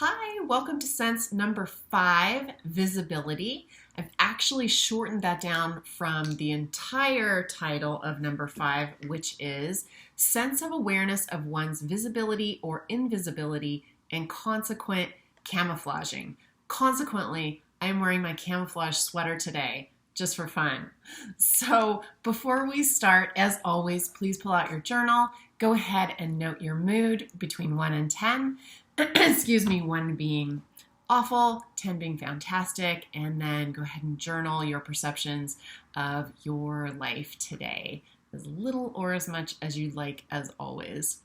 Hi, welcome to sense number 5, visibility. I've actually shortened that down from the entire title of number 5, which is sense of awareness of one's visibility or invisibility and consequent camouflaging. Consequently, I'm wearing my camouflage sweater today just for fun. So before we start, as always, please pull out your journal. Go ahead and note your mood between 1 and 10. Excuse me, 1 being awful, 10 being fantastic, and then go ahead and journal your perceptions of your life today, as little or as much as you'd like, as always.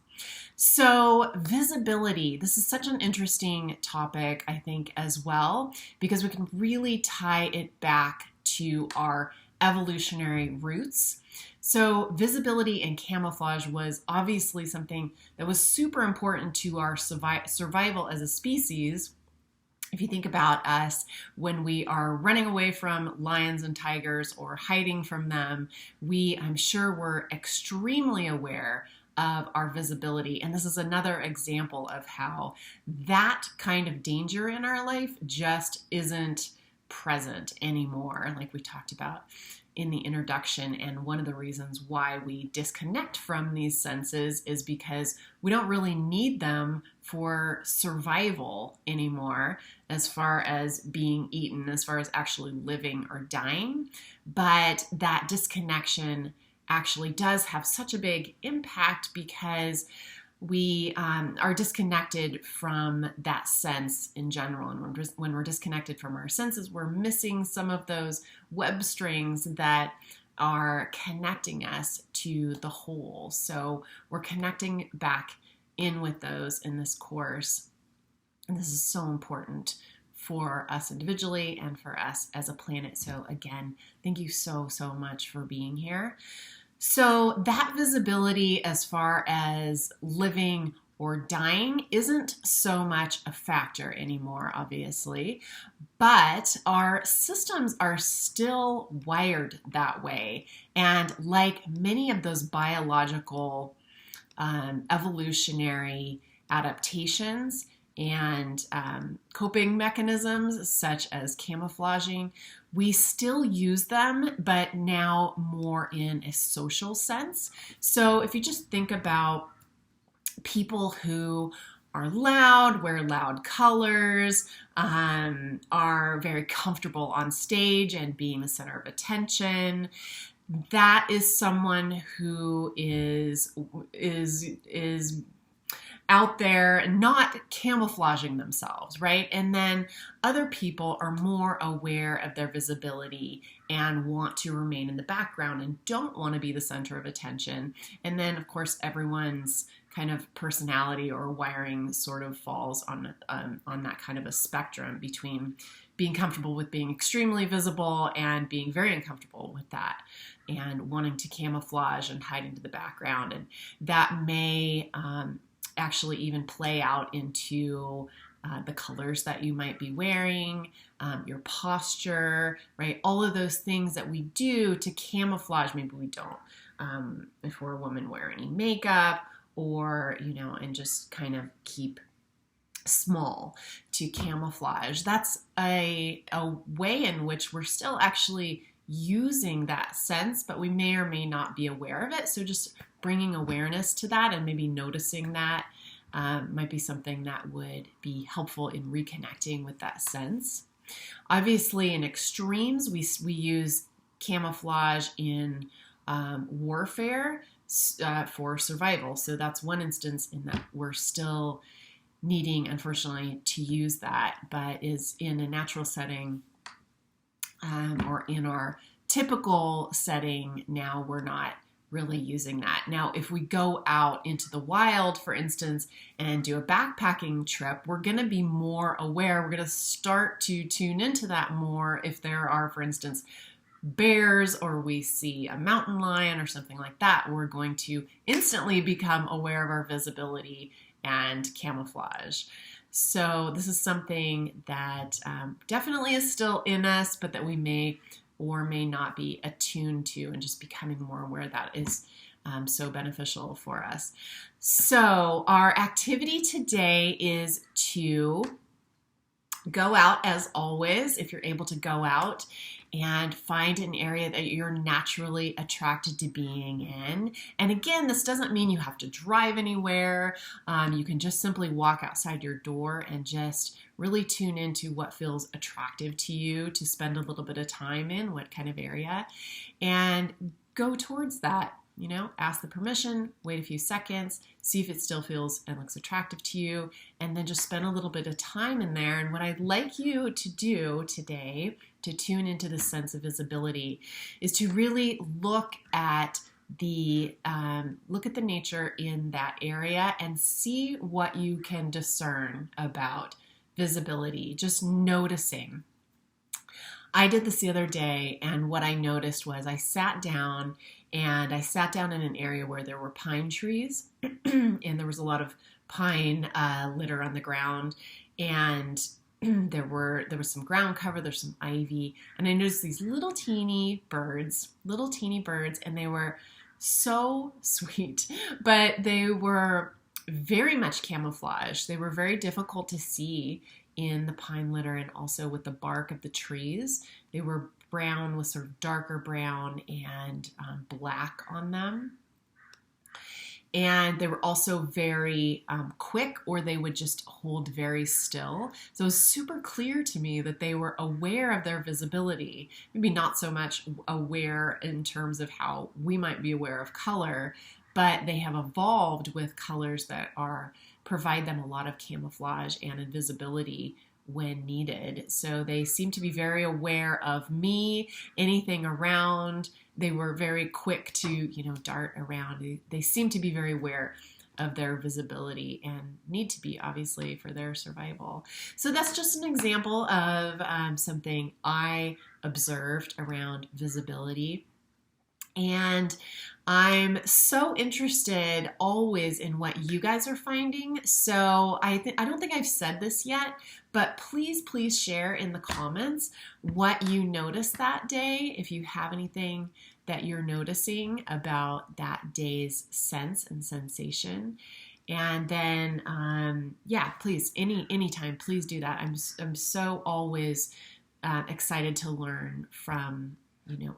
So visibility, this is such an interesting topic, I think, as well, because we can really tie it back to our evolutionary roots. So visibility and camouflage was obviously something that was super important to our survival as a species. If you think about us when we are running away from lions and tigers or hiding from them, I'm sure we're extremely aware of our visibility. And this is another example of how that kind of danger in our life just isn't present anymore, like we talked about in the introduction. And one of the reasons why we disconnect from these senses is because we don't really need them for survival anymore, as far as being eaten, as far as actually living or dying. But that disconnection actually does have such a big impact because we are disconnected from that sense in general. And when we're disconnected from our senses, we're missing some of those web strings that are connecting us to the whole. So we're connecting back in with those in this course. And this is so important for us individually and for us as a planet. So again, thank you so much for being here. So that visibility as far as living or dying isn't so much a factor anymore, obviously, but our systems are still wired that way. And like many of those biological evolutionary adaptations and coping mechanisms such as camouflaging, we still use them, but now more in a social sense. So if you just think about people who are loud, wear loud colors, are very comfortable on stage and being the center of attention, that is someone who is out there not camouflaging themselves, right? And then other people are more aware of their visibility and want to remain in the background and don't want to be the center of attention. And then, of course, everyone's kind of personality or wiring sort of falls on that kind of a spectrum between being comfortable with being extremely visible and being very uncomfortable with that and wanting to camouflage and hide into the background. And that may actually even play out into the colors that you might be wearing, your posture, right? All of those things that we do to camouflage. Maybe we don't, if we're a woman, wear any makeup or, and just kind of keep small to camouflage. That's a way in which we're still actually using that sense, but we may or may not be aware of it. So just bringing awareness to that and maybe noticing that might be something that would be helpful in reconnecting with that sense. Obviously, in extremes, we use camouflage in warfare for survival. So that's one instance in that we're still needing, unfortunately, to use that, but is in a natural setting or in our typical setting now, we're not really using that. Now, if we go out into the wild, for instance, and do a backpacking trip, we're going to be more aware. We're going to start to tune into that more if there are, for instance, bears or we see a mountain lion or something like that. We're going to instantly become aware of our visibility and camouflage. So this is something that definitely is still in us, but that we may or may not be attuned to, and just becoming more aware that is so beneficial for us. So our activity today is to Go out as always, if you're able to go out, and find an area that you're naturally attracted to being in. And again, this doesn't mean you have to drive anywhere. You can just simply walk outside your door and just really tune into what feels attractive to you to spend a little bit of time in, what kind of area, and go towards that. You know, ask the permission, wait a few seconds, see if it still feels and looks attractive to you, and then just spend a little bit of time in there. And what I'd like you to do today to tune into this sense of visibility is to really look at the nature in that area and see what you can discern about visibility, just noticing. I did this the other day, and what I noticed was I sat down in an area where there were pine trees, and there was a lot of pine litter on the ground, and there was some ground cover, there's some ivy, and I noticed these little teeny birds, and they were so sweet, but they were very much camouflaged. They were very difficult to see in the pine litter and also with the bark of the trees. They were brown with sort of darker brown and black on them. And they were also very quick, or they would just hold very still. So it was super clear to me that they were aware of their visibility. Maybe not so much aware in terms of how we might be aware of color, but they have evolved with colors that provide them a lot of camouflage and invisibility when needed. So they seem to be very aware of me, anything around. They were very quick to, dart around. They seem to be very aware of their visibility and need to be, obviously, for their survival. So that's just an example of something I observed around visibility. And I'm so interested always in what you guys are finding. So I don't think I've said this yet, but please share in the comments what you noticed that day. If you have anything that you're noticing about that day's sense and sensation. And then, please, anytime, please do that. I'm so always excited to learn from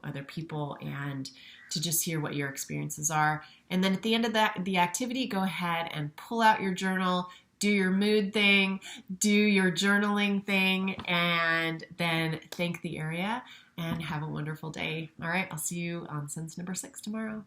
other people and to just hear what your experiences are. And then at the end of the activity, go ahead and pull out your journal, do your mood thing, do your journaling thing, and then thank the area and have a wonderful day. All right, I'll see you on sense number 6 tomorrow.